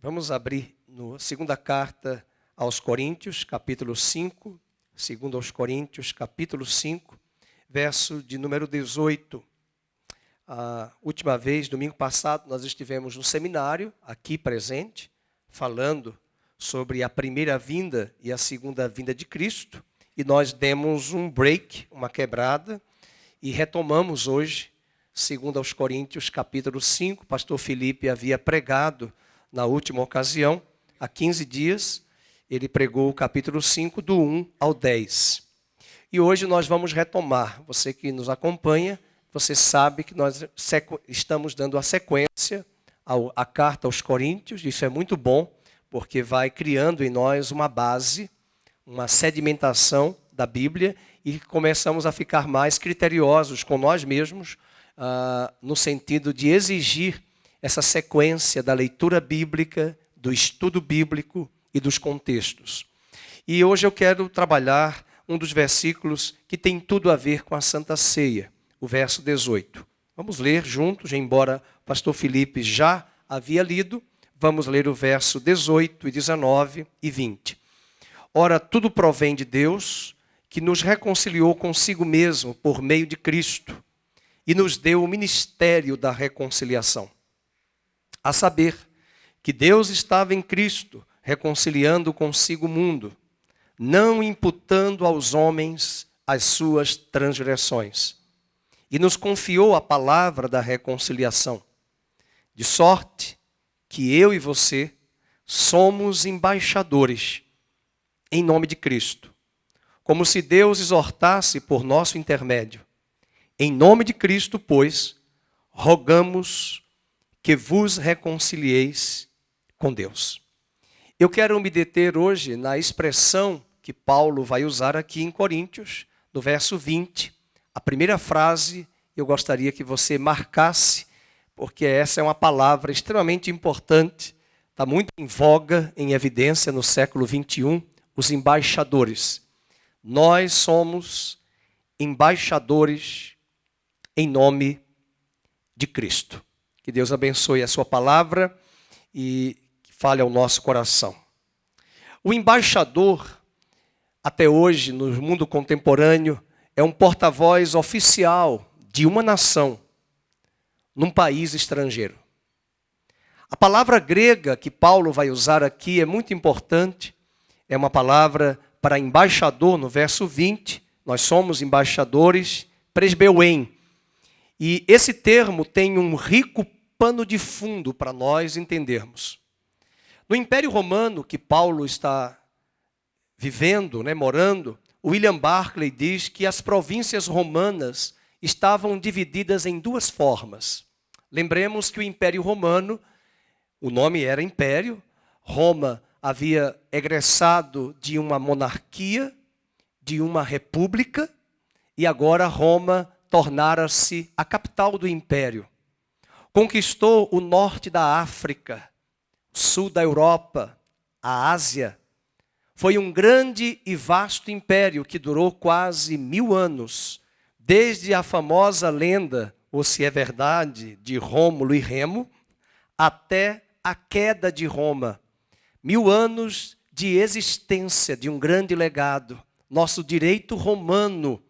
Vamos abrir na segunda carta aos Coríntios, capítulo 5, segundo aos Coríntios, capítulo 5, verso de número 18. A última vez, domingo passado, nós estivemos no seminário, aqui presente, falando sobre a primeira vinda e a segunda vinda de Cristo, e nós demos um break, uma quebrada, e retomamos hoje, segundo aos Coríntios, capítulo 5, pastor Felipe havia pregado na última ocasião, há 15 dias, ele pregou o capítulo 5, do 1 ao 10. E hoje nós vamos retomar. Você que nos acompanha, você sabe que nós estamos dando a sequência à carta aos Coríntios. Isso é muito bom, porque vai criando em nós uma base, uma sedimentação da Bíblia, e começamos a ficar mais criteriosos com nós mesmos, no sentido de exigir essa sequência da leitura bíblica, do estudo bíblico e dos contextos. E hoje eu quero trabalhar um dos versículos que tem tudo a ver com a Santa Ceia, o verso 18. Vamos ler juntos, embora o pastor Felipe já havia lido, vamos ler o verso 18 e 19 e 20. Ora, tudo provém de Deus, que nos reconciliou consigo mesmo por meio de Cristo e nos deu o ministério da reconciliação. A saber, que Deus estava em Cristo, reconciliando consigo o mundo, não imputando aos homens as suas transgressões, e nos confiou a palavra da reconciliação, de sorte que eu e você somos embaixadores em nome de Cristo, como se Deus exortasse por nosso intermédio. Em nome de Cristo, pois, rogamos que vos reconcilieis com Deus. Eu quero me deter hoje na expressão que Paulo vai usar aqui em Coríntios, no verso 20. A primeira frase eu gostaria que você marcasse, porque essa é uma palavra extremamente importante, está muito em voga, em evidência no século 21, os embaixadores. Nós somos embaixadores em nome de Cristo. Que Deus abençoe a sua palavra e fale ao nosso coração. O embaixador, até hoje, no mundo contemporâneo, é um porta-voz oficial de uma nação num país estrangeiro. A palavra grega que Paulo vai usar aqui é muito importante. É uma palavra para embaixador, no verso 20. Nós somos embaixadores, presbeuem. E esse termo tem um rico pano de fundo para nós entendermos. No Império Romano, que Paulo está vivendo, morando, William Barclay diz que as províncias romanas estavam divididas em duas formas. Lembremos que o Império Romano, o nome era Império, Roma havia egressado de uma monarquia, de uma república, e agora Roma tornara-se a capital do Império. Conquistou o norte da África, sul da Europa, a Ásia. Foi um grande e vasto império que durou quase 1000 anos, desde a famosa lenda, ou se é verdade, de Rômulo e Remo, até a queda de Roma. 1000 anos de existência de um grande legado. Nosso direito romano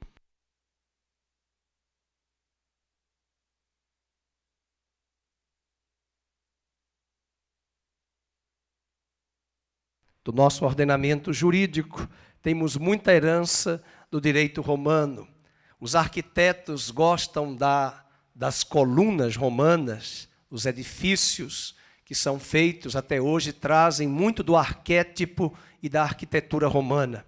do nosso ordenamento jurídico, temos muita herança do direito romano. Os arquitetos gostam das colunas romanas, os edifícios que são feitos até hoje trazem muito do arquétipo e da arquitetura romana.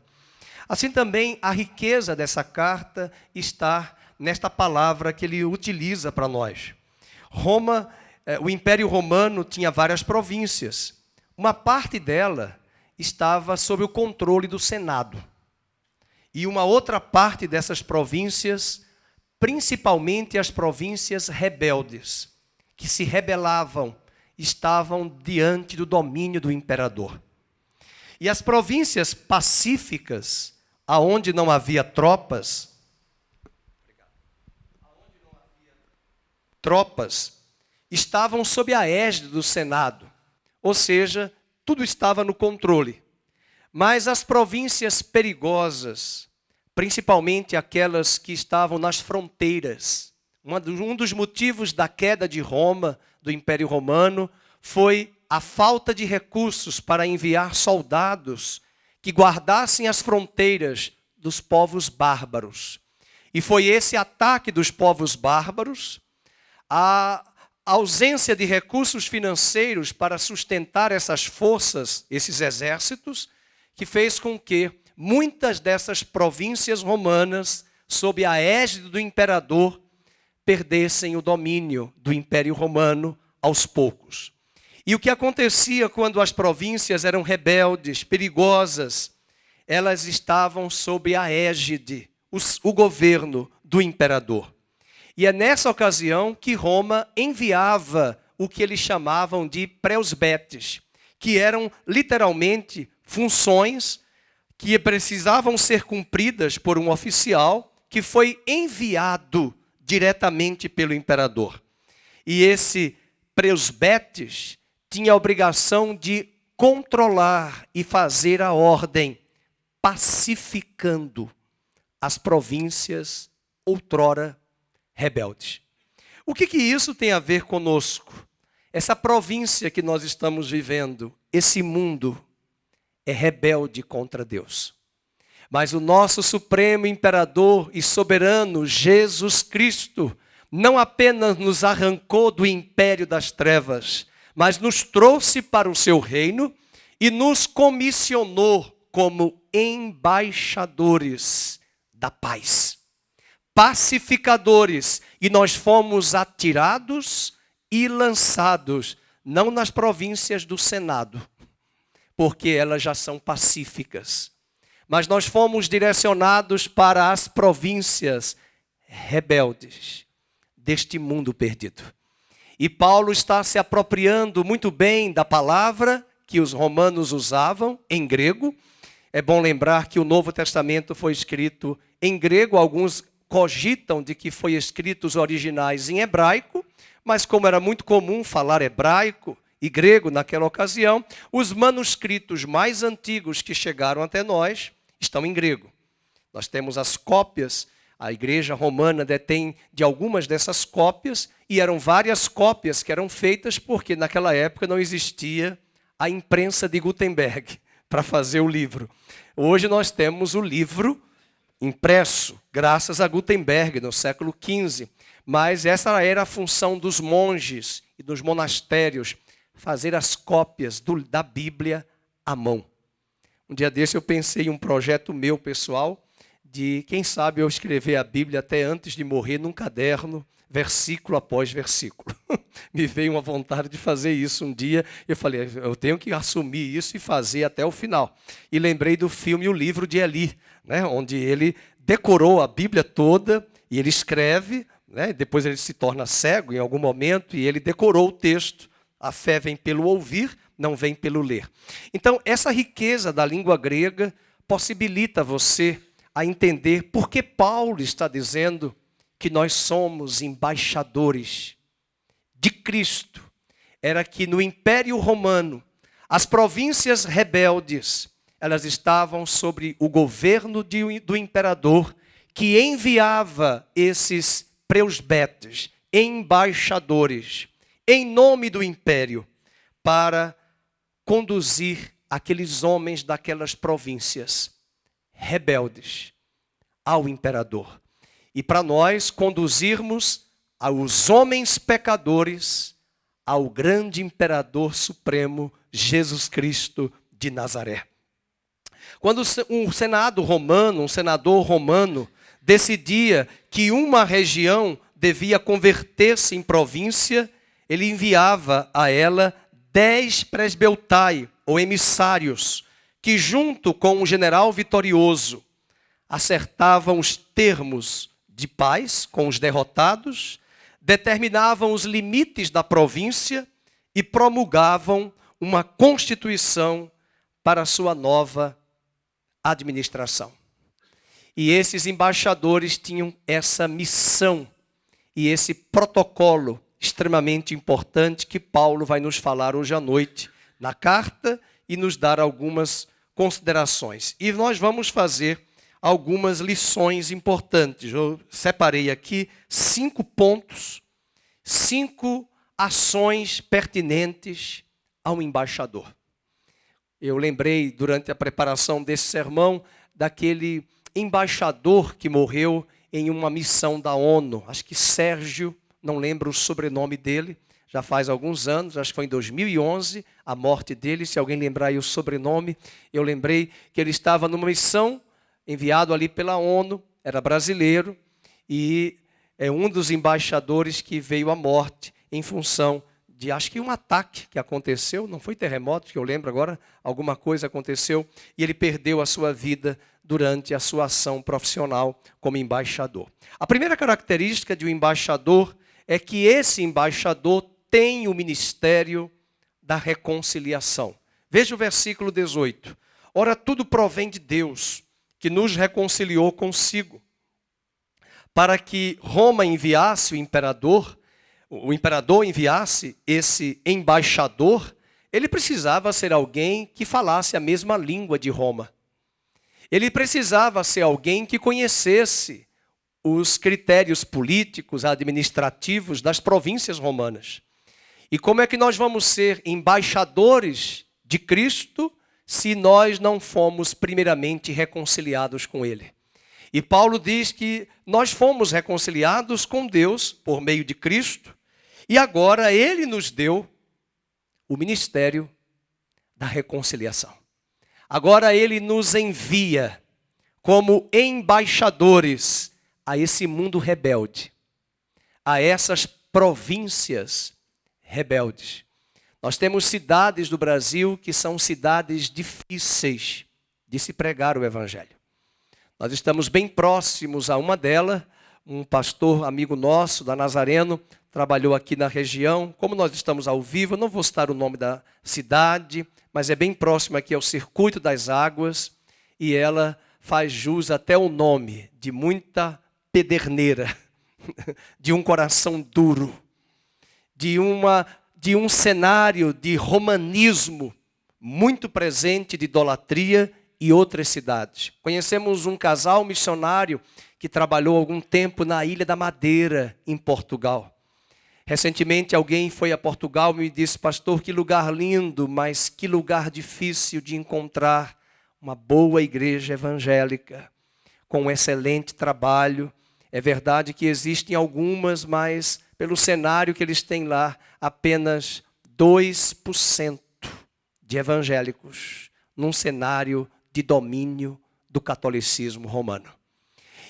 Assim também a riqueza dessa carta está nesta palavra que ele utiliza para nós. O Império Romano tinha várias províncias. Uma parte dela estava sob o controle do Senado. E uma outra parte dessas províncias, principalmente as províncias rebeldes, que se rebelavam, estavam diante do domínio do imperador. E as províncias pacíficas, aonde não havia tropas, estavam sob a égide do Senado. Ou seja, tudo estava no controle. Mas as províncias perigosas, principalmente aquelas que estavam nas fronteiras, um dos motivos da queda de Roma, do Império Romano, foi a falta de recursos para enviar soldados que guardassem as fronteiras dos povos bárbaros. E foi esse ataque dos povos bárbaros, a ausência de recursos financeiros para sustentar essas forças, esses exércitos, que fez com que muitas dessas províncias romanas, sob a égide do imperador, perdessem o domínio do Império Romano aos poucos. E o que acontecia quando as províncias eram rebeldes, perigosas, elas estavam sob a égide, o governo do imperador. E é nessa ocasião que Roma enviava o que eles chamavam de presbetes, que eram literalmente funções que precisavam ser cumpridas por um oficial que foi enviado diretamente pelo imperador. E esse presbetes tinha a obrigação de controlar e fazer a ordem, pacificando as províncias outrora rebeldes. O que isso tem a ver conosco? Essa província que nós estamos vivendo, esse mundo, é rebelde contra Deus. Mas o nosso supremo imperador e soberano, Jesus Cristo, não apenas nos arrancou do império das trevas, mas nos trouxe para o seu reino e nos comissionou como embaixadores da paz, pacificadores, e nós fomos atirados e lançados, não nas províncias do Senado, porque elas já são pacíficas, mas nós fomos direcionados para as províncias rebeldes deste mundo perdido. E Paulo está se apropriando muito bem da palavra que os romanos usavam em grego. É bom lembrar que o Novo Testamento foi escrito em grego. Alguns cogitam de que foi escrito os originais em hebraico, mas como era muito comum falar hebraico e grego naquela ocasião, os manuscritos mais antigos que chegaram até nós estão em grego. Nós temos as cópias, a igreja romana detém de algumas dessas cópias, e eram várias cópias que eram feitas porque naquela época não existia a imprensa de Gutenberg para fazer o livro. Hoje nós temos o livro impresso, graças a Gutenberg, no século XV. Mas essa era a função dos monges e dos monastérios, fazer as cópias da Bíblia à mão. Um dia desse eu pensei em um projeto meu pessoal, de quem sabe eu escrever a Bíblia até antes de morrer num caderno, versículo após versículo. Me veio uma vontade de fazer isso um dia. Eu falei, eu tenho que assumir isso e fazer até o final. E lembrei do filme O Livro de Eli, né, onde ele decorou a Bíblia toda e ele escreve, né, depois ele se torna cego em algum momento e ele decorou o texto. A fé vem pelo ouvir, não vem pelo ler. Então, essa riqueza da língua grega possibilita você a entender por que Paulo está dizendo que nós somos embaixadores de Cristo. Era que no Império Romano, as províncias rebeldes, elas estavam sobre o governo do imperador, que enviava esses presbetes, embaixadores, em nome do império, para conduzir aqueles homens daquelas províncias rebeldes ao imperador. E para nós conduzirmos aos homens pecadores ao grande imperador supremo, Jesus Cristo de Nazaré. Quando um senador romano, decidia que uma região devia converter-se em província, ele enviava a ela 10 presbeutai, ou emissários, que junto com um general vitorioso, acertavam os termos de paz com os derrotados, determinavam os limites da província e promulgavam uma constituição para a sua nova administração. E esses embaixadores tinham essa missão e esse protocolo extremamente importante que Paulo vai nos falar hoje à noite, na carta e nos dar algumas considerações. E nós vamos fazer algumas lições importantes. Eu separei aqui 5 pontos, 5 ações pertinentes ao embaixador. Eu lembrei, durante a preparação desse sermão, daquele embaixador que morreu em uma missão da ONU. Acho que Sérgio, não lembro o sobrenome dele, já faz alguns anos, acho que foi em 2011, a morte dele. Se alguém lembrar aí o sobrenome, eu lembrei que ele estava numa missão, enviado ali pela ONU, era brasileiro, e é um dos embaixadores que veio à morte em função de, acho que um ataque que aconteceu, não foi terremoto, que eu lembro agora, alguma coisa aconteceu, e ele perdeu a sua vida durante a sua ação profissional como embaixador. A primeira característica de um embaixador é que esse embaixador tem o ministério da reconciliação. Veja o versículo 18. Ora, tudo provém de Deus, que nos reconciliou consigo, para que Roma enviasse o imperador enviasse esse embaixador, ele precisava ser alguém que falasse a mesma língua de Roma. Ele precisava ser alguém que conhecesse os critérios políticos, administrativos das províncias romanas. E como é que nós vamos ser embaixadores de Cristo se nós não fomos primeiramente reconciliados com Ele? E Paulo diz que nós fomos reconciliados com Deus por meio de Cristo, e agora Ele nos deu o ministério da reconciliação. Agora Ele nos envia como embaixadores a esse mundo rebelde, a essas províncias rebeldes. Nós temos cidades do Brasil que são cidades difíceis de se pregar o Evangelho. Nós estamos bem próximos a uma delas. Um pastor amigo nosso, da Nazareno, trabalhou aqui na região. Como nós estamos ao vivo, eu não vou citar o nome da cidade, mas é bem próximo aqui ao Circuito das Águas, e ela faz jus até o nome de muita pederneira, de um coração duro, de um cenário de romanismo muito presente, de idolatria, e outras cidades. Conhecemos um casal missionário que trabalhou algum tempo na Ilha da Madeira, em Portugal. Recentemente alguém foi a Portugal e me disse: pastor, que lugar lindo, mas que lugar difícil de encontrar uma boa igreja evangélica, com um excelente trabalho. É verdade que existem algumas, mas pelo cenário que eles têm lá, apenas 2% de evangélicos, num cenário de domínio do catolicismo romano.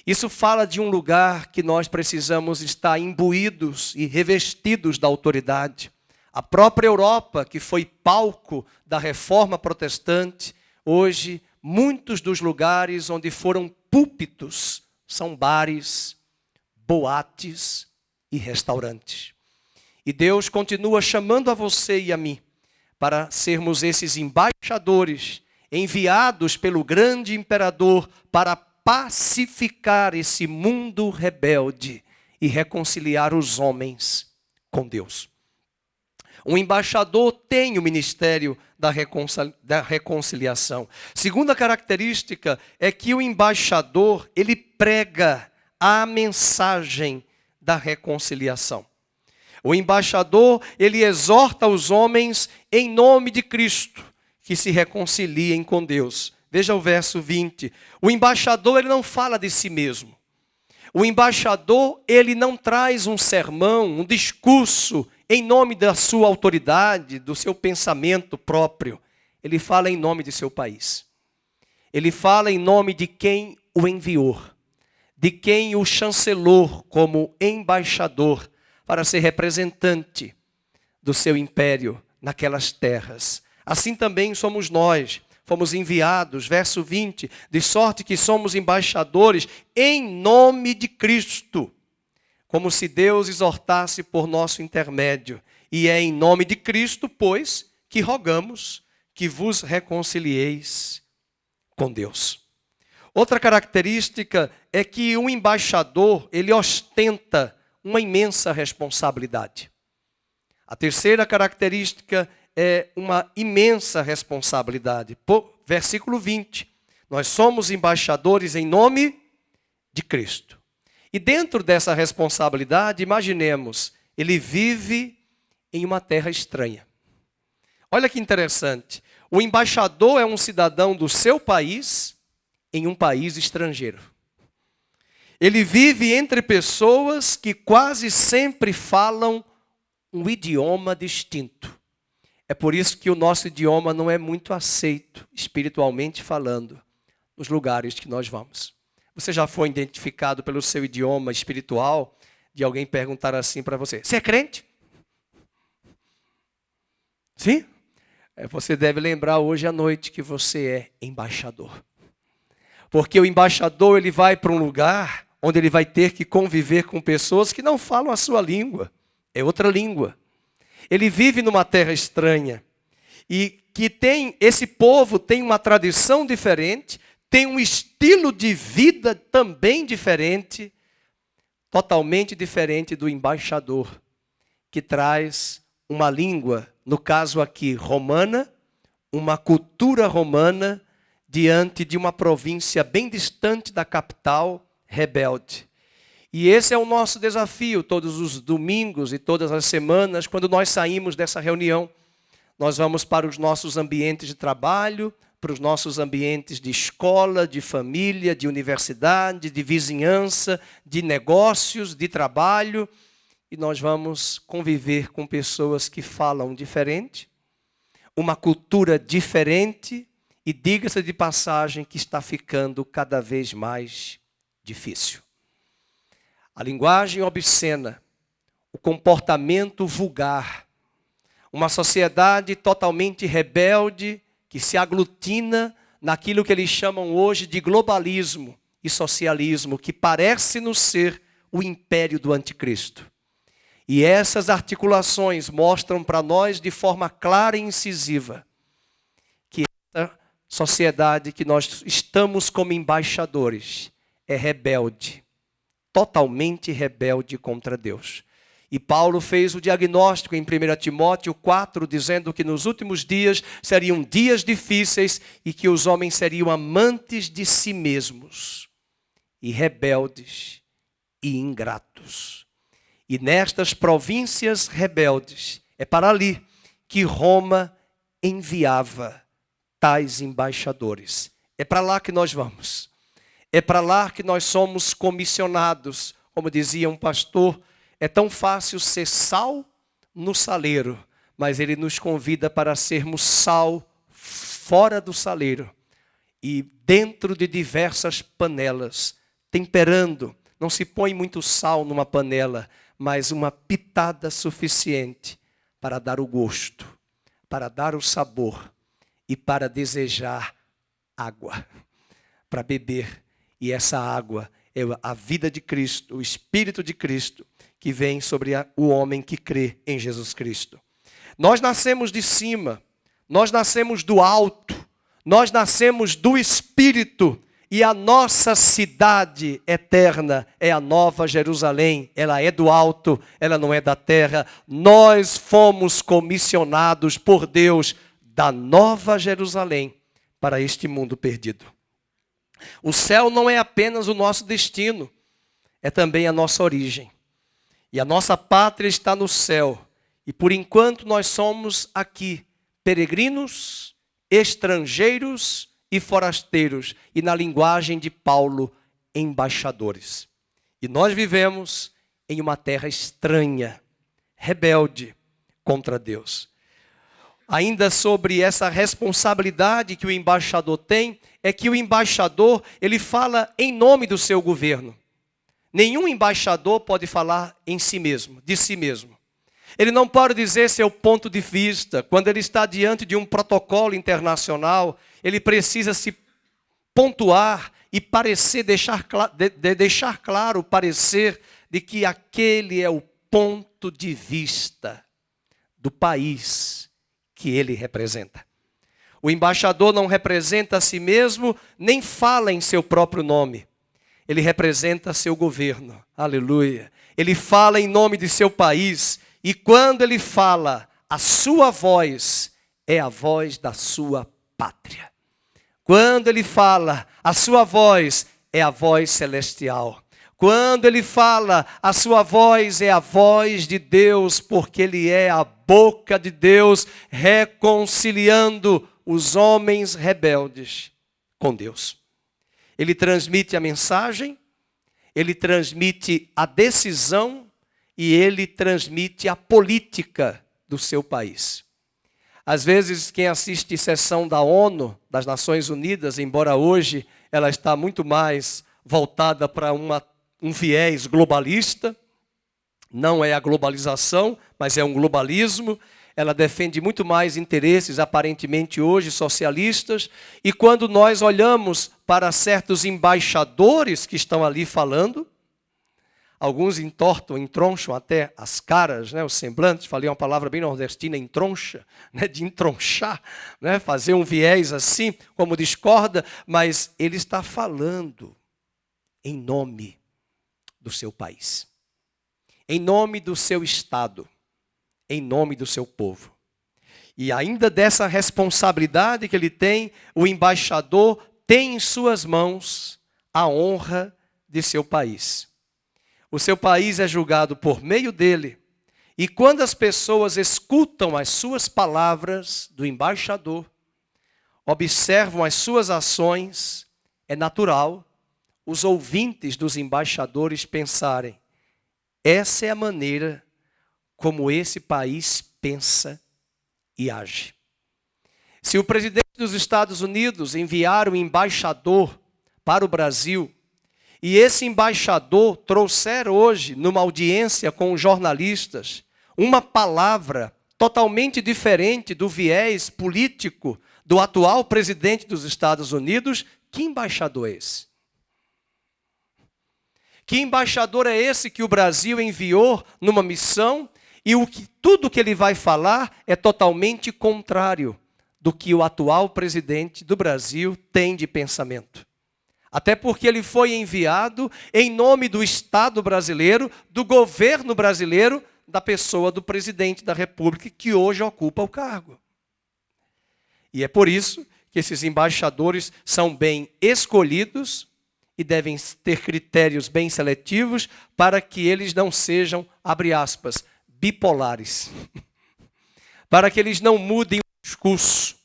Isso fala de um lugar que nós precisamos estar imbuídos e revestidos da autoridade. A própria Europa, que foi palco da reforma protestante, hoje muitos dos lugares onde foram púlpitos são bares, boates e restaurantes. E Deus continua chamando a você e a mim para sermos esses embaixadores enviados pelo grande imperador para pacificar esse mundo rebelde e reconciliar os homens com Deus. Um embaixador tem o ministério da reconciliação. Segunda característica é que o embaixador, ele prega a mensagem da reconciliação. O embaixador, ele exorta os homens em nome de Cristo que se reconciliem com Deus. Veja o verso 20. O embaixador, ele não fala de si mesmo. O embaixador, ele não traz um sermão, um discurso em nome da sua autoridade, do seu pensamento próprio. Ele fala em nome de seu país. Ele fala em nome de quem o enviou, de quem o chancelou como embaixador para ser representante do seu império naquelas terras. Assim também somos nós, fomos enviados, verso 20, de sorte que somos embaixadores em nome de Cristo, como se Deus exortasse por nosso intermédio. E é em nome de Cristo, pois, que rogamos que vos reconcilieis com Deus. Outra característica é que um embaixador, ele ostenta uma imensa responsabilidade. A terceira característica é uma imensa responsabilidade. Versículo 20. Nós somos embaixadores em nome de Cristo. E dentro dessa responsabilidade, imaginemos, ele vive em uma terra estranha. Olha que interessante. O embaixador é um cidadão do seu país em um país estrangeiro. Ele vive entre pessoas que quase sempre falam um idioma distinto. É por isso que o nosso idioma não é muito aceito, espiritualmente falando, nos lugares que nós vamos. Você já foi identificado pelo seu idioma espiritual, de alguém perguntar assim para você: você é crente? Sim? Você deve lembrar hoje à noite que você é embaixador. Porque o embaixador, ele vai para um lugar onde ele vai ter que conviver com pessoas que não falam a sua língua. É outra língua. Ele vive numa terra estranha. E que esse povo tem uma tradição diferente, tem um estilo de vida também diferente, totalmente diferente do embaixador, que traz uma língua, no caso aqui, romana, uma cultura romana, diante de uma província bem distante da capital, rebelde. E esse é o nosso desafio, todos os domingos e todas as semanas, quando nós saímos dessa reunião. Nós vamos para os nossos ambientes de trabalho, para os nossos ambientes de escola, de família, de universidade, de vizinhança, de negócios, de trabalho. E nós vamos conviver com pessoas que falam diferente, uma cultura diferente, e diga-se de passagem que está ficando cada vez mais difícil. A linguagem obscena, o comportamento vulgar, uma sociedade totalmente rebelde que se aglutina naquilo que eles chamam hoje de globalismo e socialismo, que parece-nos ser o império do anticristo. E essas articulações mostram para nós de forma clara e incisiva que essa sociedade que nós estamos como embaixadores é rebelde, totalmente rebelde contra Deus. E Paulo fez o diagnóstico em 1 Timóteo 4, dizendo que nos últimos dias seriam dias difíceis e que os homens seriam amantes de si mesmos, e rebeldes e ingratos. E nestas províncias rebeldes, é para ali que Roma enviava tais embaixadores. É para lá que nós vamos. É para lá que nós somos comissionados. Como dizia um pastor, é tão fácil ser sal no saleiro, mas ele nos convida para sermos sal fora do saleiro e dentro de diversas panelas, temperando. Não se põe muito sal numa panela, mas uma pitada suficiente para dar o gosto, para dar o sabor e para desejar água, para beber. E essa água é a vida de Cristo, o Espírito de Cristo, que vem sobre o homem que crê em Jesus Cristo. Nós nascemos de cima, nós nascemos do alto, nós nascemos do Espírito, e a nossa cidade eterna é a Nova Jerusalém. Ela é do alto, ela não é da terra. Nós fomos comissionados por Deus da Nova Jerusalém para este mundo perdido. O céu não é apenas o nosso destino, é também a nossa origem. E a nossa pátria está no céu. E por enquanto nós somos aqui peregrinos, estrangeiros e forasteiros. E na linguagem de Paulo, embaixadores. E nós vivemos em uma terra estranha, rebelde contra Deus. Ainda sobre essa responsabilidade que o embaixador tem, é que o embaixador, ele fala em nome do seu governo. Nenhum embaixador pode falar em si mesmo, de si mesmo. Ele não pode dizer seu ponto de vista. Quando ele está diante de um protocolo internacional, ele precisa se pontuar e parecer, deixar claro o parecer de que aquele é o ponto de vista do país que ele representa. O embaixador não representa a si mesmo, nem fala em seu próprio nome. Ele representa seu governo. Aleluia. Ele fala em nome de seu país. E quando ele fala, a sua voz é a voz da sua pátria. Quando ele fala, a sua voz é a voz celestial. Quando ele fala, a sua voz é a voz de Deus, porque ele é a boca de Deus, reconciliando os homens rebeldes com Deus. Ele transmite a mensagem, ele transmite a decisão e ele transmite a política do seu país. Às vezes, quem assiste sessão da ONU, das Nações Unidas, embora hoje ela está muito mais voltada para um viés globalista, não é a globalização, mas é um globalismo. Ela defende muito mais interesses, aparentemente hoje, socialistas. E quando nós olhamos para certos embaixadores que estão ali falando, alguns entroncham até as caras, né, os semblantes, falei uma palavra bem nordestina, entroncha, né, de entronchar, né, fazer um viés assim, como discorda, mas ele está falando em nome do seu país, em nome do seu estado, em nome do seu povo. E ainda dessa responsabilidade que ele tem, o embaixador tem em suas mãos a honra de seu país. O seu país é julgado por meio dele. E quando as pessoas escutam as suas palavras do embaixador, observam as suas ações, é natural os ouvintes dos embaixadores pensarem: essa é a maneira como esse país pensa e age. Se o presidente dos Estados Unidos enviar um embaixador para o Brasil, e esse embaixador trouxer hoje, numa audiência com os jornalistas, uma palavra totalmente diferente do viés político do atual presidente dos Estados Unidos, que embaixador é esse? Que embaixador é esse que o Brasil enviou numa missão e tudo que ele vai falar é totalmente contrário do que o atual presidente do Brasil tem de pensamento? Até porque ele foi enviado em nome do Estado brasileiro, do governo brasileiro, da pessoa do presidente da República, que hoje ocupa o cargo. E é por isso que esses embaixadores são bem escolhidos e devem ter critérios bem seletivos para que eles não sejam, abre aspas, bipolares. Para que eles não mudem o discurso.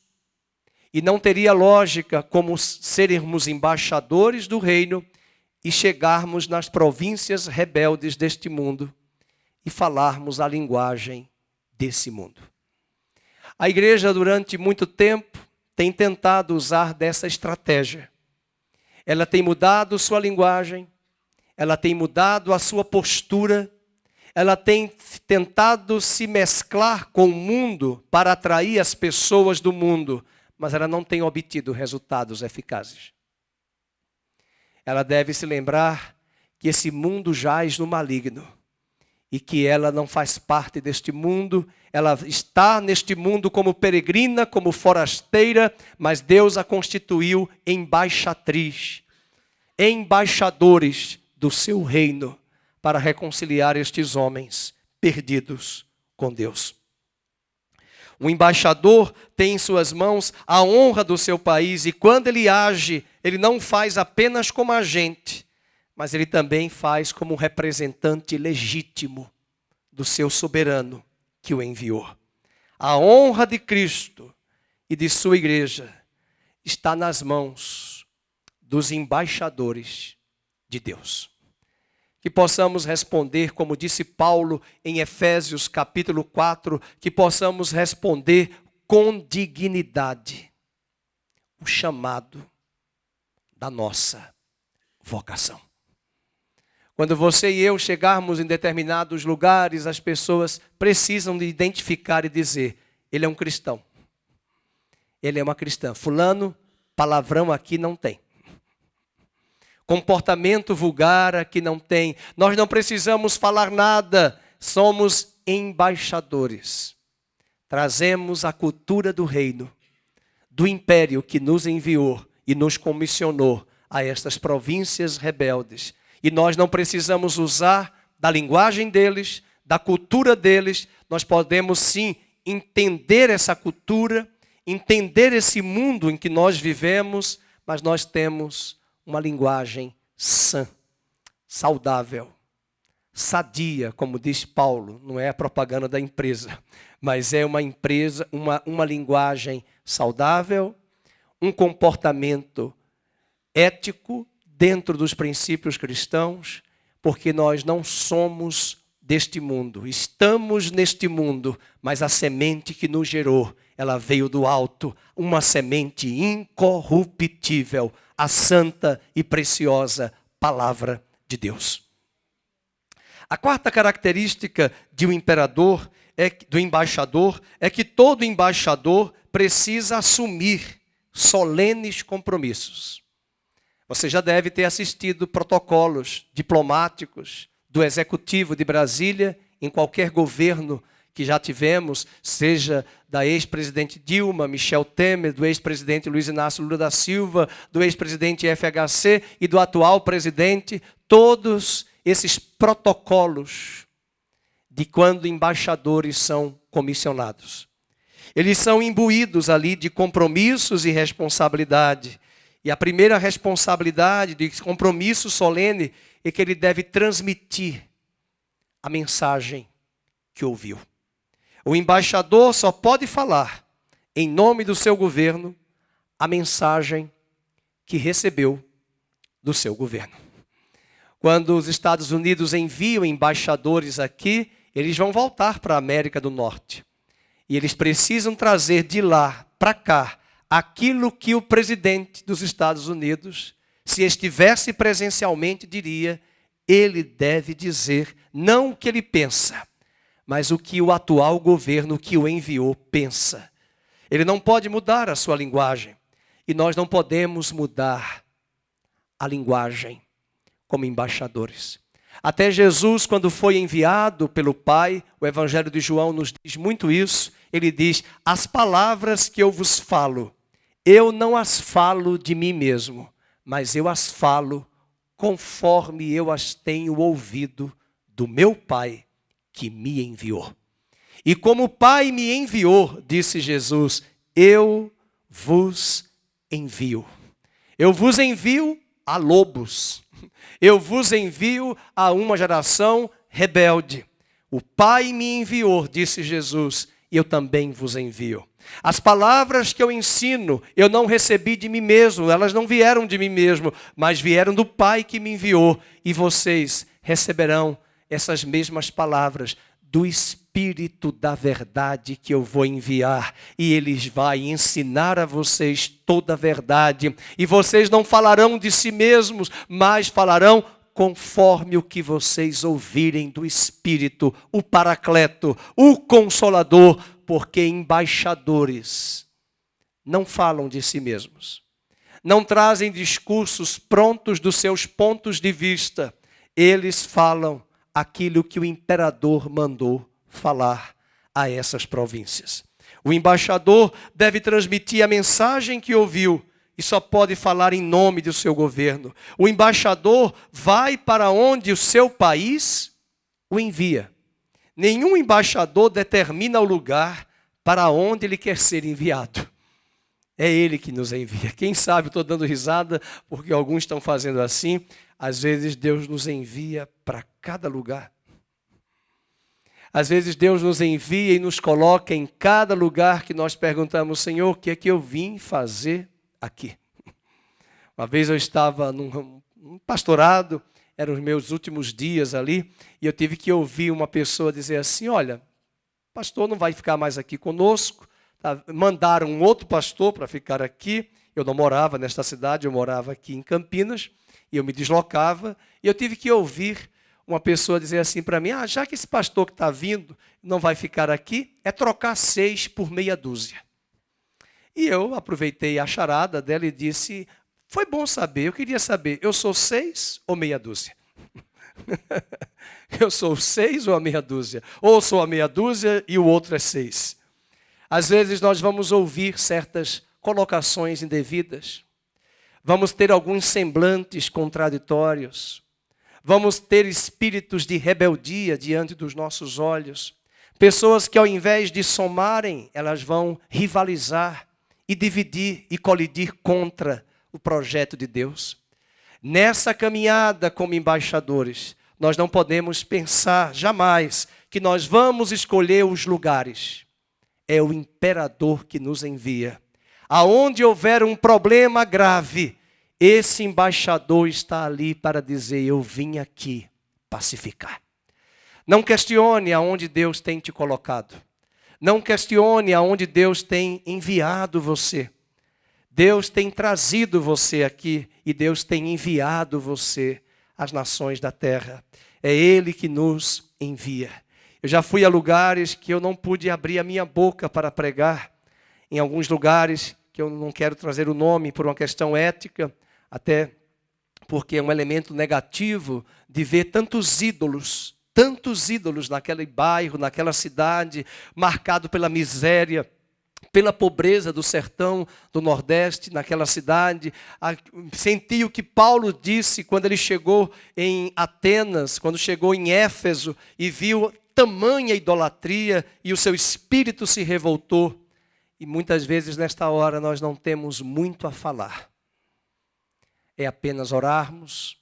E não teria lógica como sermos embaixadores do reino e chegarmos nas províncias rebeldes deste mundo e falarmos a linguagem desse mundo. A igreja, durante muito tempo, tem tentado usar dessa estratégia. Ela tem mudado sua linguagem, ela tem mudado a sua postura, ela tem tentado se mesclar com o mundo para atrair as pessoas do mundo, mas ela não tem obtido resultados eficazes. Ela deve se lembrar que esse mundo jaz no maligno e que ela não faz parte deste mundo, ela está neste mundo como peregrina, como forasteira, mas Deus a constituiu embaixatriz, embaixadores do seu reino para reconciliar estes homens perdidos com Deus. O embaixador tem em suas mãos a honra do seu país e quando ele age, ele não faz apenas como agente, mas ele também faz como um representante legítimo do seu soberano que o enviou. A honra de Cristo e de sua igreja está nas mãos dos embaixadores de Deus. Que possamos responder, como disse Paulo em Efésios capítulo 4, que possamos responder com dignidade o chamado da nossa vocação. Quando você e eu chegarmos em determinados lugares, as pessoas precisam de identificar e dizer: ele é um cristão. Ele é uma cristã. Fulano, palavrão aqui não tem. Comportamento vulgar aqui não tem. Nós não precisamos falar nada. Somos embaixadores. Trazemos a cultura do reino, do império que nos enviou e nos comissionou a estas províncias rebeldes. E nós não precisamos usar da linguagem deles, da cultura deles. Nós podemos sim entender essa cultura, entender esse mundo em que nós vivemos, mas nós temos uma linguagem sã, saudável, sadia, como diz Paulo. Não é a propaganda da empresa, mas é uma linguagem saudável, um comportamento ético dentro dos princípios cristãos, porque nós não somos deste mundo, estamos neste mundo, mas a semente que nos gerou, ela veio do alto, uma semente incorruptível, a santa e preciosa palavra de Deus. A quarta característica de um imperador, do embaixador, é que todo embaixador precisa assumir solenes compromissos. Você já deve ter assistido protocolos diplomáticos do Executivo de Brasília, em qualquer governo que já tivemos, seja da ex-presidente Dilma, Michel Temer, do ex-presidente Luiz Inácio Lula da Silva, do ex-presidente FHC e do atual presidente, todos esses protocolos de quando embaixadores são comissionados. Eles são imbuídos ali de compromissos e responsabilidade. E a primeira responsabilidade de compromisso solene é que ele deve transmitir a mensagem que ouviu. O embaixador só pode falar, em nome do seu governo, a mensagem que recebeu do seu governo. Quando os Estados Unidos enviam embaixadores aqui, eles vão voltar para a América do Norte. E eles precisam trazer de lá para cá aquilo que o presidente dos Estados Unidos, se estivesse presencialmente, diria: ele deve dizer não o que ele pensa, mas o que o atual governo que o enviou pensa. Ele não pode mudar a sua linguagem. E nós não podemos mudar a linguagem como embaixadores. Até Jesus, quando foi enviado pelo Pai, o Evangelho de João nos diz muito isso. Ele diz: as palavras que eu vos falo, eu não as falo de mim mesmo, mas eu as falo conforme eu as tenho ouvido do meu Pai que me enviou. E como o Pai me enviou, disse Jesus, eu vos envio. Eu vos envio a lobos. Eu vos envio a uma geração rebelde. O Pai me enviou, disse Jesus, e eu também vos envio. As palavras que eu ensino, eu não recebi de mim mesmo, elas não vieram de mim mesmo, mas vieram do Pai que me enviou. E vocês receberão essas mesmas palavras do Espírito da verdade que eu vou enviar. E Ele vai ensinar a vocês toda a verdade. E vocês não falarão de si mesmos, mas falarão conforme o que vocês ouvirem do Espírito, o Paracleto, o Consolador, porque embaixadores não falam de si mesmos, não trazem discursos prontos dos seus pontos de vista, eles falam aquilo que o imperador mandou falar a essas províncias. O embaixador deve transmitir a mensagem que ouviu, e só pode falar em nome do seu governo. O embaixador vai para onde o seu país o envia. Nenhum embaixador determina o lugar para onde ele quer ser enviado. É ele que nos envia. Quem sabe, estou dando risada, porque alguns estão fazendo assim. Às vezes Deus nos envia para cada lugar. Às vezes Deus nos envia e nos coloca em cada lugar que nós perguntamos: Senhor, o que é que eu vim fazer aqui? Uma vez eu estava num pastorado, eram os meus últimos dias ali, e eu tive que ouvir uma pessoa dizer assim: olha, o pastor não vai ficar mais aqui conosco. Tá? Mandaram um outro pastor para ficar aqui. Eu não morava nesta cidade, eu morava aqui em Campinas, e eu me deslocava, e eu tive que ouvir uma pessoa dizer assim para mim: já que esse pastor que está vindo não vai ficar aqui, é trocar 6 por meia dúzia. E eu aproveitei a charada dela e disse: foi bom saber, eu queria saber, eu sou 6 ou meia dúzia? Eu sou 6 ou a meia dúzia? Ou sou a meia dúzia e o outro é 6? Às vezes nós vamos ouvir certas colocações indevidas, vamos ter alguns semblantes contraditórios, vamos ter espíritos de rebeldia diante dos nossos olhos, Pessoas que ao invés de somarem, elas vão rivalizar e dividir e colidir contra o projeto de Deus. Nessa caminhada como embaixadores, nós não podemos pensar jamais que nós vamos escolher os lugares. É o imperador que nos envia. Aonde houver um problema grave, esse embaixador está ali para dizer: eu vim aqui pacificar. Não questione aonde Deus tem te colocado. Não questione aonde Deus tem enviado você. Deus tem trazido você aqui e Deus tem enviado você às nações da terra. É Ele que nos envia. Eu já fui a lugares que eu não pude abrir a minha boca para pregar. Em alguns lugares que eu não quero trazer o nome por uma questão ética, até porque é um elemento negativo de ver tantos ídolos naquele bairro, naquela cidade, marcado pela miséria, pela pobreza do sertão do Nordeste, naquela cidade. Senti o que Paulo disse quando ele chegou em Atenas, quando chegou em Éfeso e viu tamanha idolatria e o seu espírito se revoltou. E muitas vezes nesta hora nós não temos muito a falar. É apenas orarmos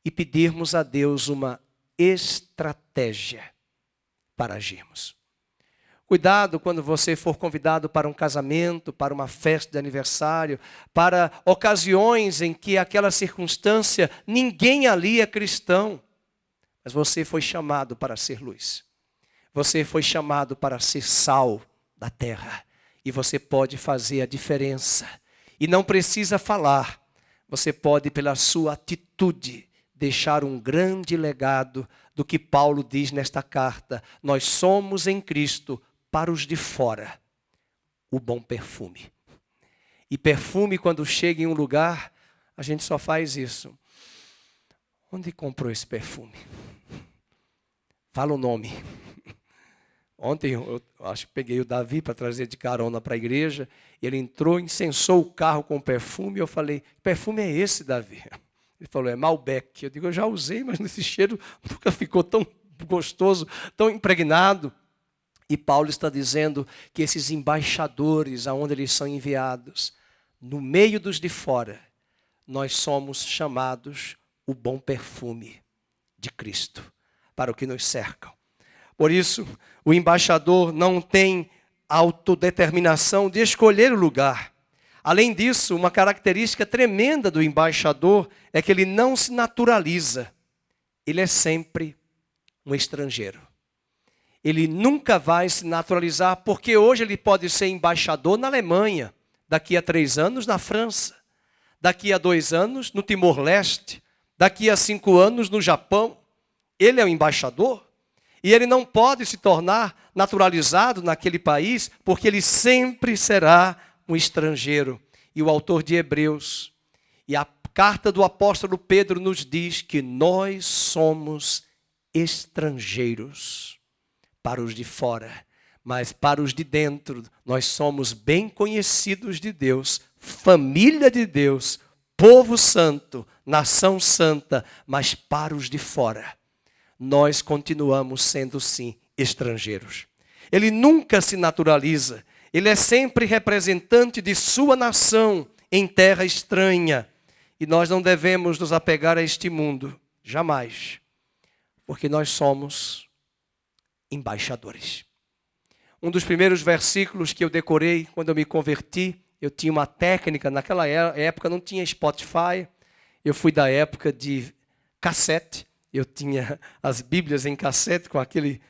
e pedirmos a Deus uma estratégia para agirmos. Cuidado quando você for convidado para um casamento, para uma festa de aniversário, para ocasiões em que aquela circunstância, ninguém ali é cristão. Mas você foi chamado para ser luz. Você foi chamado para ser sal da terra. E você pode fazer a diferença. E não precisa falar. Você pode, pela sua atitude, deixar um grande legado do que Paulo diz nesta carta. Nós somos em Cristo, para os de fora, o bom perfume. E perfume, quando chega em um lugar, a gente só faz isso. Onde comprou esse perfume? Fala o nome. Ontem eu acho que peguei o Davi para trazer de carona para a igreja. Ele entrou, incensou o carro com perfume. E eu falei: que perfume é esse, Davi? Ele falou: é Malbec. Eu digo: eu já usei, mas esse cheiro nunca ficou tão gostoso, tão impregnado. E Paulo está dizendo que esses embaixadores, aonde eles são enviados, no meio dos de fora, nós somos chamados o bom perfume de Cristo para o que nos cercam. Por isso, o embaixador não tem autodeterminação de escolher o lugar. Além disso, uma característica tremenda do embaixador é que ele não se naturaliza. Ele é sempre um estrangeiro. Ele nunca vai se naturalizar, porque hoje ele pode ser embaixador na Alemanha, daqui a 3 anos na França, daqui a 2 anos no Timor-Leste, daqui a 5 anos no Japão. Ele é o embaixador e ele não pode se tornar naturalizado naquele país, porque ele sempre será um estrangeiro. E o autor de Hebreus e a carta do apóstolo Pedro nos diz que nós somos estrangeiros para os de fora, mas para os de dentro nós somos bem conhecidos de Deus, família de Deus, povo santo, nação santa. Mas para os de fora nós continuamos sendo sim estrangeiros. Ele nunca se naturaliza, ele é sempre representante de sua nação em terra estranha. E nós não devemos nos apegar a este mundo, jamais, porque nós somos embaixadores. Um dos primeiros versículos que eu decorei quando eu me converti, eu tinha uma técnica, naquela época não tinha Spotify, eu fui da época de cassete, eu tinha as Bíblias em cassete com aquele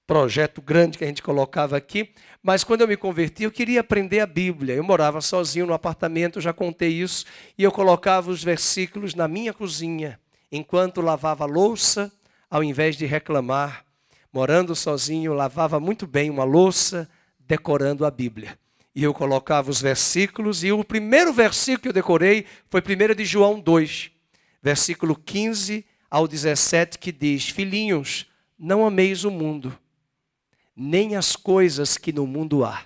projeto grande que a gente colocava aqui, mas quando eu me converti eu queria aprender a Bíblia. Eu morava sozinho no apartamento, já contei isso, e eu colocava os versículos na minha cozinha, enquanto lavava a louça, ao invés de reclamar. Morando sozinho, eu lavava muito bem uma louça, decorando a Bíblia. E eu colocava os versículos, e o primeiro versículo que eu decorei foi 1 de João 2, versículo 15 ao 17, que diz: filhinhos, não ameis o mundo, nem as coisas que no mundo há.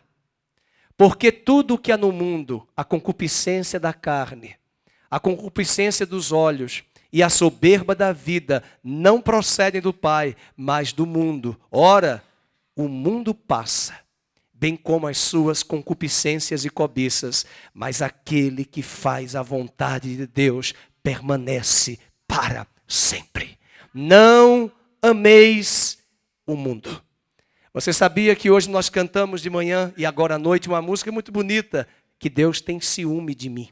Porque tudo o que há no mundo, a concupiscência da carne, a concupiscência dos olhos e a soberba da vida, não procedem do Pai, mas do mundo. Ora, o mundo passa, bem como as suas concupiscências e cobiças, mas aquele que faz a vontade de Deus permanece para sempre. Não ameis o mundo. Você sabia que hoje nós cantamos de manhã e agora à noite uma música muito bonita, que Deus tem ciúme de mim.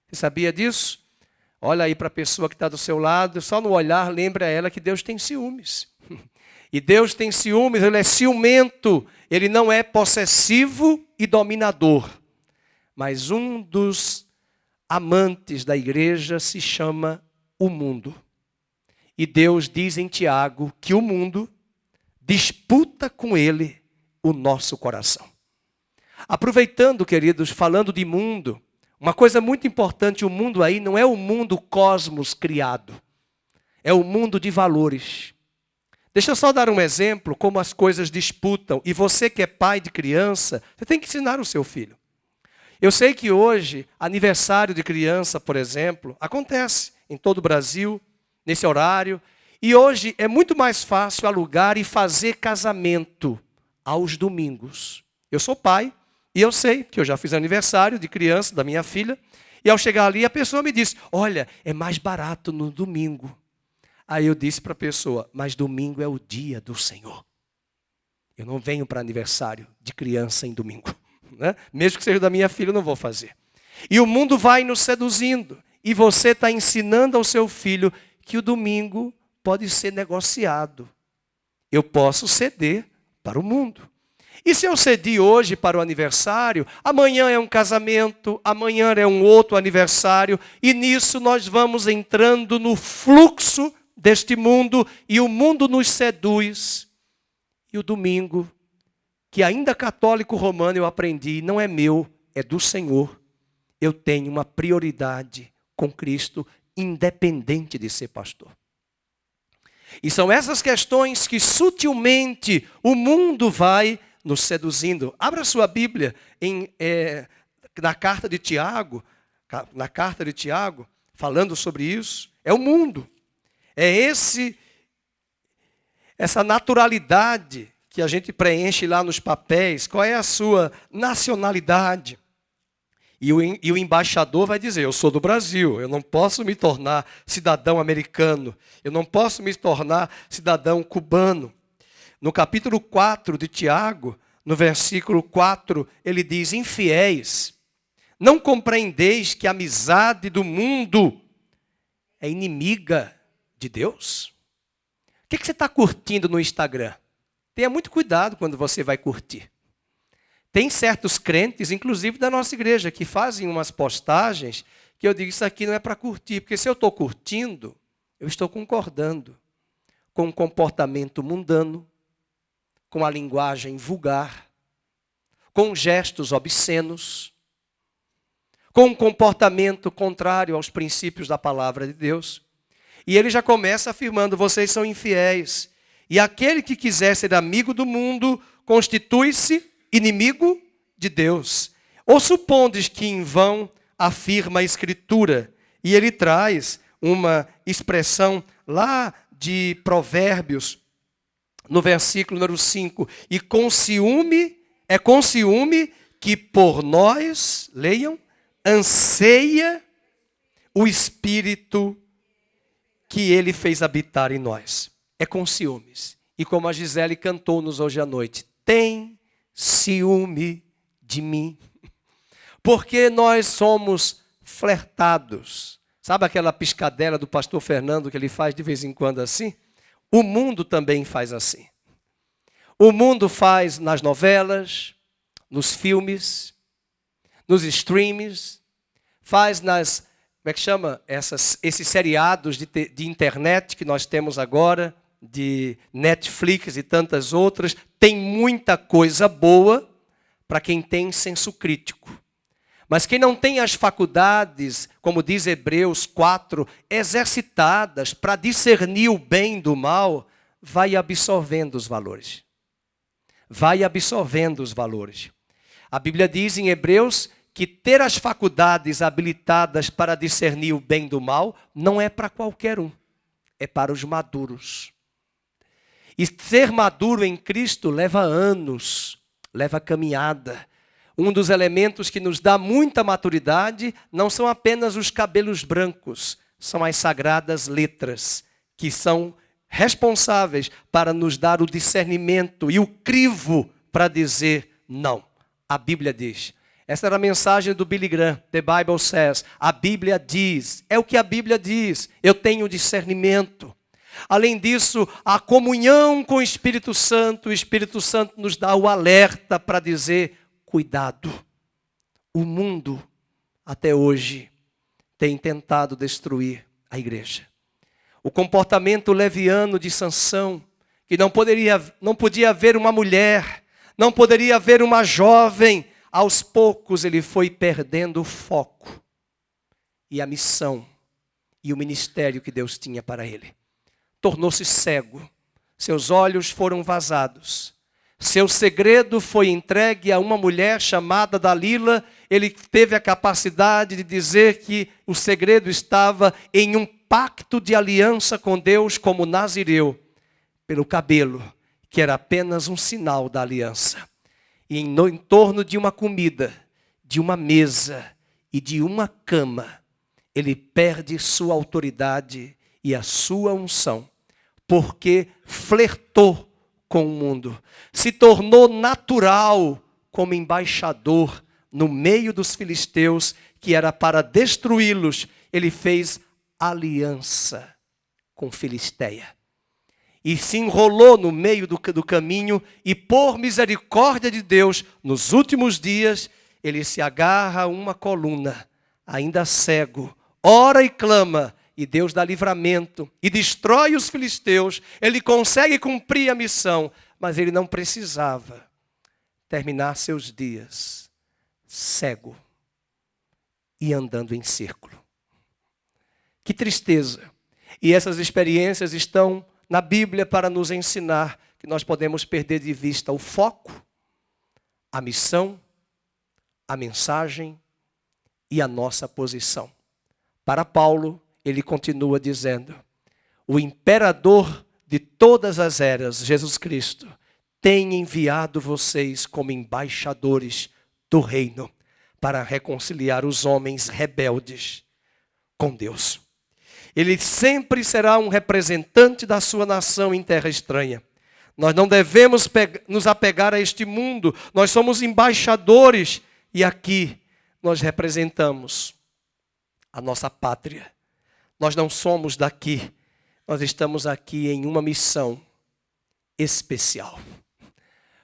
Você sabia disso? Olha aí para a pessoa que está do seu lado, só no olhar lembra ela que Deus tem ciúmes. E Deus tem ciúmes, Ele é ciumento, Ele não é possessivo e dominador. Mas um dos amantes da igreja se chama o mundo. E Deus diz em Tiago que o mundo disputa com ele o nosso coração. Aproveitando, queridos, falando de mundo, uma coisa muito importante, o mundo aí não é o mundo cosmos criado, é o mundo de valores. Deixa eu só dar um exemplo como as coisas disputam. E você que é pai de criança, você tem que ensinar o seu filho. Eu sei que hoje, aniversário de criança, por exemplo, acontece em todo o Brasil, nesse horário. E hoje é muito mais fácil alugar e fazer casamento aos domingos. Eu sou pai e eu sei que eu já fiz aniversário de criança, da minha filha. E ao chegar ali, a pessoa me disse, olha, é mais barato no domingo. Aí eu disse para a pessoa, mas domingo é o dia do Senhor. Eu não venho para aniversário de criança em domingo. Né? Mesmo que seja da minha filha, eu não vou fazer. E o mundo vai nos seduzindo. E você está ensinando ao seu filho que o domingo pode ser negociado. Eu posso ceder para o mundo. E se eu cedi hoje para o aniversário, amanhã é um casamento, amanhã é um outro aniversário, e nisso nós vamos entrando no fluxo deste mundo, e o mundo nos seduz. E o domingo, que ainda católico romano eu aprendi, não é meu, é do Senhor. Eu tenho uma prioridade com Cristo, independente de ser pastor. E são essas questões que sutilmente o mundo vai nos seduzindo. Abra sua Bíblia na carta de Tiago, falando sobre isso. É o mundo. É essa naturalidade que a gente preenche lá nos papéis. Qual é a sua nacionalidade? E o embaixador vai dizer, eu sou do Brasil, eu não posso me tornar cidadão americano, eu não posso me tornar cidadão cubano. No capítulo 4 de Tiago, no versículo 4, ele diz, infiéis, não compreendeis que a amizade do mundo é inimiga de Deus? O que você está curtindo no Instagram? Tenha muito cuidado quando você vai curtir. Tem certos crentes, inclusive da nossa igreja, que fazem umas postagens que eu digo, isso aqui não é para curtir, porque se eu estou curtindo, eu estou concordando com um comportamento mundano, com a linguagem vulgar, com gestos obscenos, com um comportamento contrário aos princípios da palavra de Deus. E ele já começa afirmando, vocês são infiéis. E aquele que quiser ser amigo do mundo, constitui-se inimigo de Deus. Ou supondes que em vão afirma a Escritura, e ele traz uma expressão lá de Provérbios, no versículo número 5, e com ciúme que por nós, leiam, anseia o Espírito que ele fez habitar em nós. É com ciúmes. E como a Gisele cantou-nos hoje à noite, tem ciúme de mim. Porque nós somos flertados. Sabe aquela piscadela do pastor Fernando que ele faz de vez em quando assim? O mundo também faz assim. O mundo faz nas novelas, nos filmes, nos streams, faz nas, como é que chama? Esses seriados de internet que nós temos agora, de Netflix e tantas outras. Tem muita coisa boa para quem tem senso crítico. Mas quem não tem as faculdades, como diz Hebreus 4, exercitadas para discernir o bem do mal, vai absorvendo os valores. Vai absorvendo os valores. A Bíblia diz em Hebreus que ter as faculdades habilitadas para discernir o bem do mal não é para qualquer um, é para os maduros. E ser maduro em Cristo leva anos, leva caminhada. Um dos elementos que nos dá muita maturidade não são apenas os cabelos brancos, são as sagradas letras, que são responsáveis para nos dar o discernimento e o crivo para dizer não. A Bíblia diz. Essa era a mensagem do Billy Graham, The Bible Says. A Bíblia diz, é o que a Bíblia diz, eu tenho discernimento. Além disso, a comunhão com o Espírito Santo nos dá o alerta para dizer, cuidado. O mundo, até hoje, tem tentado destruir a igreja. O comportamento leviano de Sansão, que não podia ver uma mulher, não poderia ver uma jovem, aos poucos ele foi perdendo o foco e a missão e o ministério que Deus tinha para ele. Tornou-se cego, seus olhos foram vazados, seu segredo foi entregue a uma mulher chamada Dalila. Ele teve a capacidade de dizer que o segredo estava em um pacto de aliança com Deus como nazireu, pelo cabelo, que era apenas um sinal da aliança. E em torno de uma comida, de uma mesa e de uma cama, ele perde sua autoridade e a sua unção, porque flertou com o mundo, se tornou natural como embaixador no meio dos filisteus, que era para destruí-los. Ele fez aliança com Filisteia. E se enrolou no meio do caminho, e por misericórdia de Deus, nos últimos dias, ele se agarra a uma coluna, ainda cego, ora e clama, e Deus dá livramento, e destrói os filisteus. Ele consegue cumprir a missão, mas ele não precisava terminar seus dias cego e andando em círculo. Que tristeza! E essas experiências estão na Bíblia para nos ensinar que nós podemos perder de vista o foco, a missão, a mensagem e a nossa posição. Para Paulo, ele continua dizendo, o imperador de todas as eras, Jesus Cristo, tem enviado vocês como embaixadores do reino para reconciliar os homens rebeldes com Deus. Ele sempre será um representante da sua nação em terra estranha. Nós não devemos nos apegar a este mundo. Nós somos embaixadores e aqui nós representamos a nossa pátria. Nós não somos daqui. Nós estamos aqui em uma missão especial.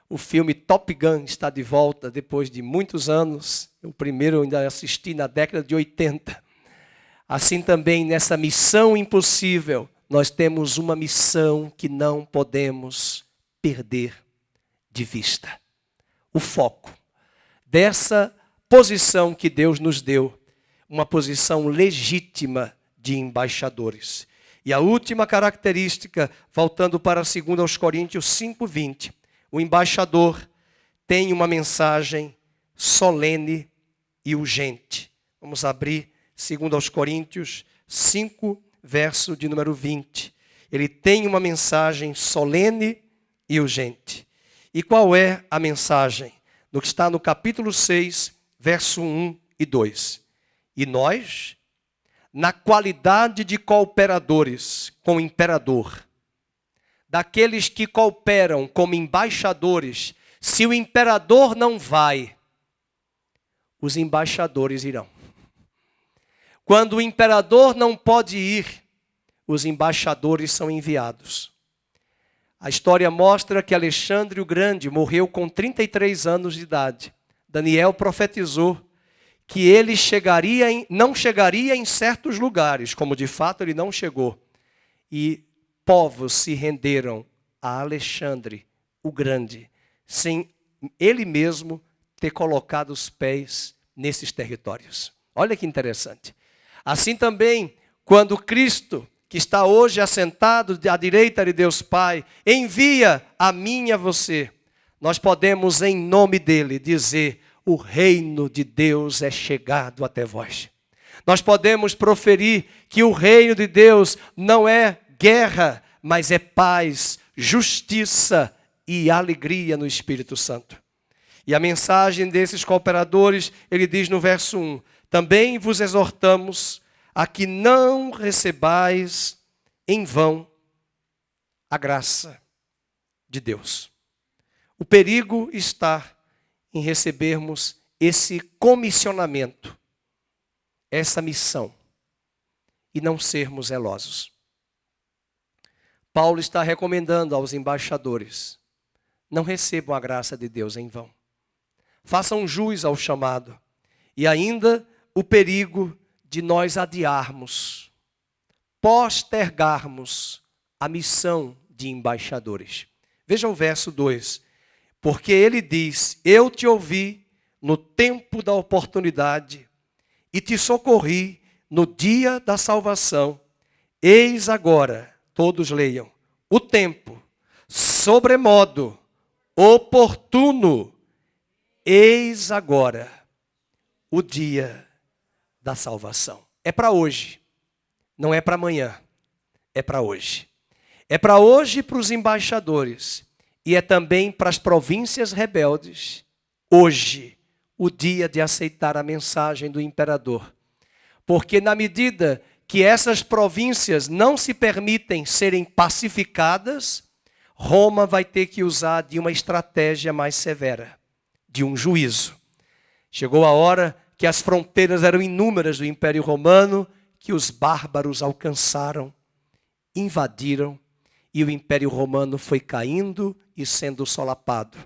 O filme Top Gun está de volta depois de muitos anos. O primeiro eu ainda assisti na década de 80. Assim também, nessa missão impossível, nós temos uma missão que não podemos perder de vista. O foco dessa posição que Deus nos deu, uma posição legítima de embaixadores. E a última característica, voltando para 2 Coríntios 5:20, o embaixador tem uma mensagem solene e urgente. Vamos abrir 2 Coríntios 5, verso de número 20. Ele tem uma mensagem solene e urgente. E qual é a mensagem? No que está no capítulo 6, verso 1 e 2. E nós, na qualidade de cooperadores com o imperador, daqueles que cooperam como embaixadores, se o imperador não vai, os embaixadores irão. Quando o imperador não pode ir, os embaixadores são enviados. A história mostra que Alexandre o Grande morreu com 33 anos de idade. Daniel profetizou que ele não chegaria em certos lugares, como de fato ele não chegou. E povos se renderam a Alexandre o Grande, sem ele mesmo ter colocado os pés nesses territórios. Olha que interessante. Assim também, quando Cristo, que está hoje assentado à direita de Deus Pai, envia a mim e a você, nós podemos, em nome dele, dizer, o reino de Deus é chegado até vós. Nós podemos proferir que o reino de Deus não é guerra, mas é paz, justiça e alegria no Espírito Santo. E a mensagem desses cooperadores, ele diz no verso 1, também vos exortamos a que não recebais em vão a graça de Deus. O perigo está em recebermos esse comissionamento, essa missão, e não sermos zelosos. Paulo está recomendando aos embaixadores, não recebam a graça de Deus em vão. Façam jus ao chamado. E ainda o perigo de nós adiarmos, postergarmos a missão de embaixadores. Veja o verso 2. Porque ele diz, eu te ouvi no tempo da oportunidade e te socorri no dia da salvação. Eis agora, todos leiam, o tempo, sobremodo, oportuno. Eis agora o dia da salvação. É para hoje, não é para amanhã, é para hoje. É para hoje para os embaixadores e é também para as províncias rebeldes. Hoje, o dia de aceitar a mensagem do imperador. Porque na medida que essas províncias não se permitem serem pacificadas, Roma vai ter que usar de uma estratégia mais severa, de um juízo. Chegou a hora que as fronteiras eram inúmeras do Império Romano, que os bárbaros alcançaram, invadiram, e o Império Romano foi caindo e sendo solapado.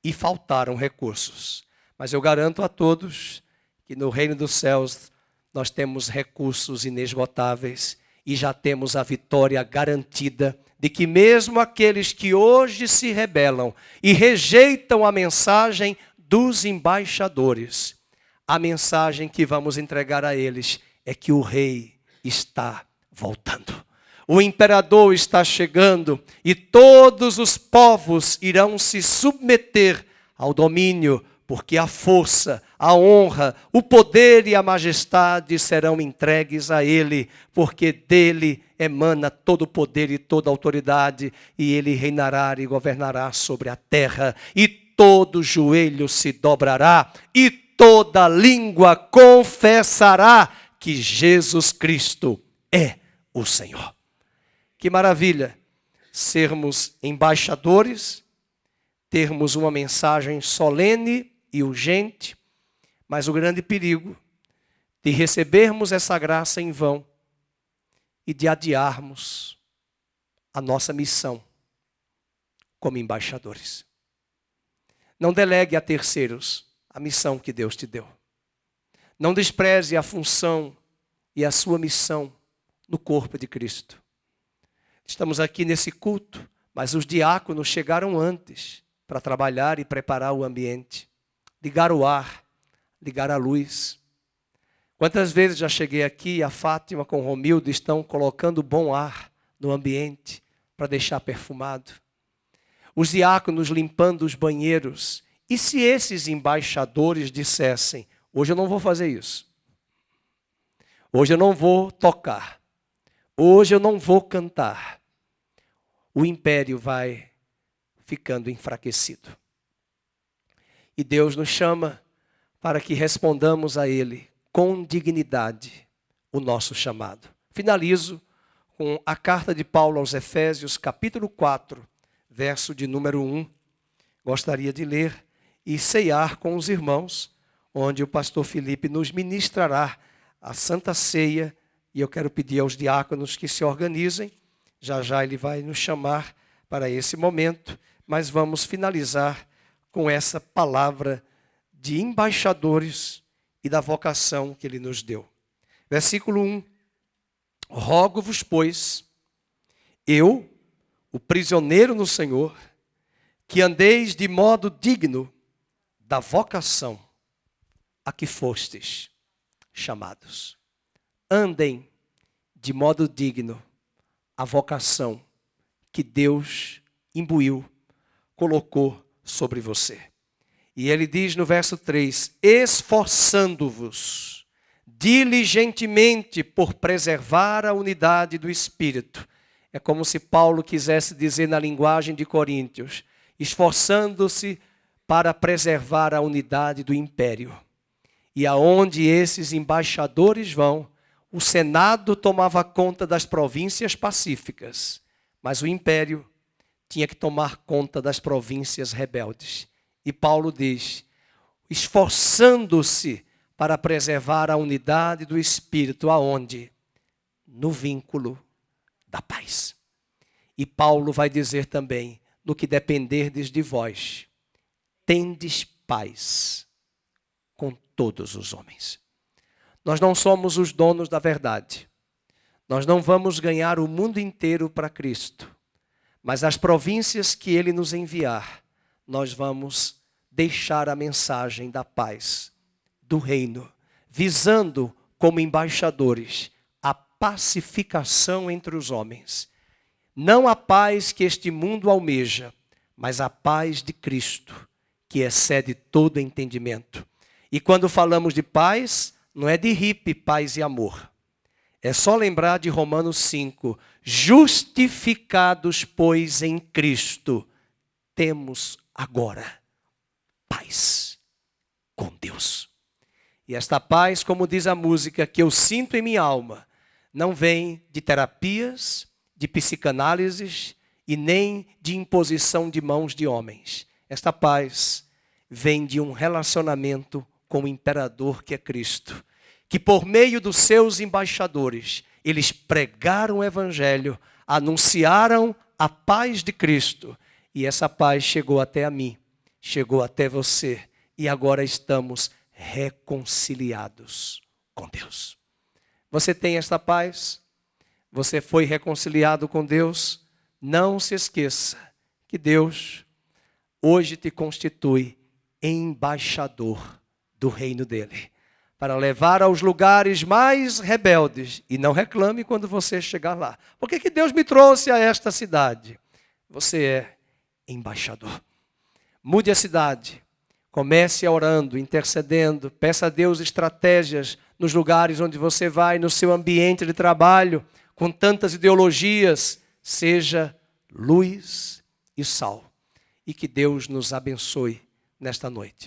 E faltaram recursos. Mas eu garanto a todos que no reino dos céus nós temos recursos inesgotáveis e já temos a vitória garantida de que mesmo aqueles que hoje se rebelam e rejeitam a mensagem dos embaixadores, a mensagem que vamos entregar a eles é que o rei está voltando. O imperador está chegando e todos os povos irão se submeter ao domínio, porque a força, a honra, o poder e a majestade serão entregues a ele, porque dele emana todo o poder e toda a autoridade, e ele reinará e governará sobre a terra, e todo joelho se dobrará, e toda língua confessará que Jesus Cristo é o Senhor. Que maravilha sermos embaixadores, termos uma mensagem solene e urgente, mas o grande perigo de recebermos essa graça em vão e de adiarmos a nossa missão como embaixadores. Não delegue a terceiros a missão que Deus te deu. Não despreze a função e a sua missão no corpo de Cristo. Estamos aqui nesse culto, mas os diáconos chegaram antes para trabalhar e preparar o ambiente. Ligar o ar, ligar a luz. Quantas vezes já cheguei aqui e a Fátima com o Romildo estão colocando bom ar no ambiente para deixar perfumado. Os diáconos limpando os banheiros. E se esses embaixadores dissessem, hoje eu não vou fazer isso. Hoje eu não vou tocar. Hoje eu não vou cantar. O império vai ficando enfraquecido. E Deus nos chama para que respondamos a Ele com dignidade o nosso chamado. Finalizo com a carta de Paulo aos Efésios, capítulo 4, verso de número 1. Gostaria de ler e ceiar com os irmãos, onde o pastor Felipe nos ministrará a Santa Ceia. E eu quero pedir aos diáconos que se organizem. Já já ele vai nos chamar para esse momento, mas vamos finalizar com essa palavra de embaixadores e da vocação que ele nos deu. Versículo 1. Rogo-vos, pois, eu, o prisioneiro no Senhor, que andeis de modo digno da vocação a que fostes chamados. Andem de modo digno a vocação que Deus imbuiu, colocou sobre você. E ele diz no verso 3, esforçando-vos diligentemente por preservar a unidade do Espírito, É como se Paulo quisesse dizer na linguagem de Coríntios, esforçando-se para preservar a unidade do império. E aonde esses embaixadores vão, o Senado tomava conta das províncias pacíficas, mas o império tinha que tomar conta das províncias rebeldes. E Paulo diz, esforçando-se para preservar a unidade do Espírito, aonde? No vínculo da paz. E Paulo vai dizer também, no que dependerdes de vós, tendes paz com todos os homens. Nós não somos os donos da verdade. Nós não vamos ganhar o mundo inteiro para Cristo. Mas as províncias que Ele nos enviar, nós vamos deixar a mensagem da paz, do reino, visando como embaixadores a pacificação entre os homens. Não a paz que este mundo almeja, mas a paz de Cristo, que excede todo entendimento. E quando falamos de paz, não é de hippie, paz e amor. É só lembrar de Romanos 5. Justificados, pois, em Cristo, temos agora paz com Deus. E esta paz, como diz a música, que eu sinto em minha alma, não vem de terapias, de psicanálises e nem de imposição de mãos de homens. Esta paz vem de um relacionamento com o imperador que é Cristo, que por meio dos seus embaixadores, eles pregaram o evangelho, anunciaram a paz de Cristo, e essa paz chegou até a mim, chegou até você, e agora estamos reconciliados com Deus. Você tem esta paz? Você foi reconciliado com Deus? Não se esqueça que Deus hoje te constitui embaixador do reino dele, para levar aos lugares mais rebeldes. E não reclame quando você chegar lá. Por que Deus me trouxe a esta cidade? Você é embaixador. Mude a cidade. Comece orando, intercedendo. Peça a Deus estratégias nos lugares onde você vai, no seu ambiente de trabalho, com tantas ideologias. Seja luz e sal. E que Deus nos abençoe nesta noite.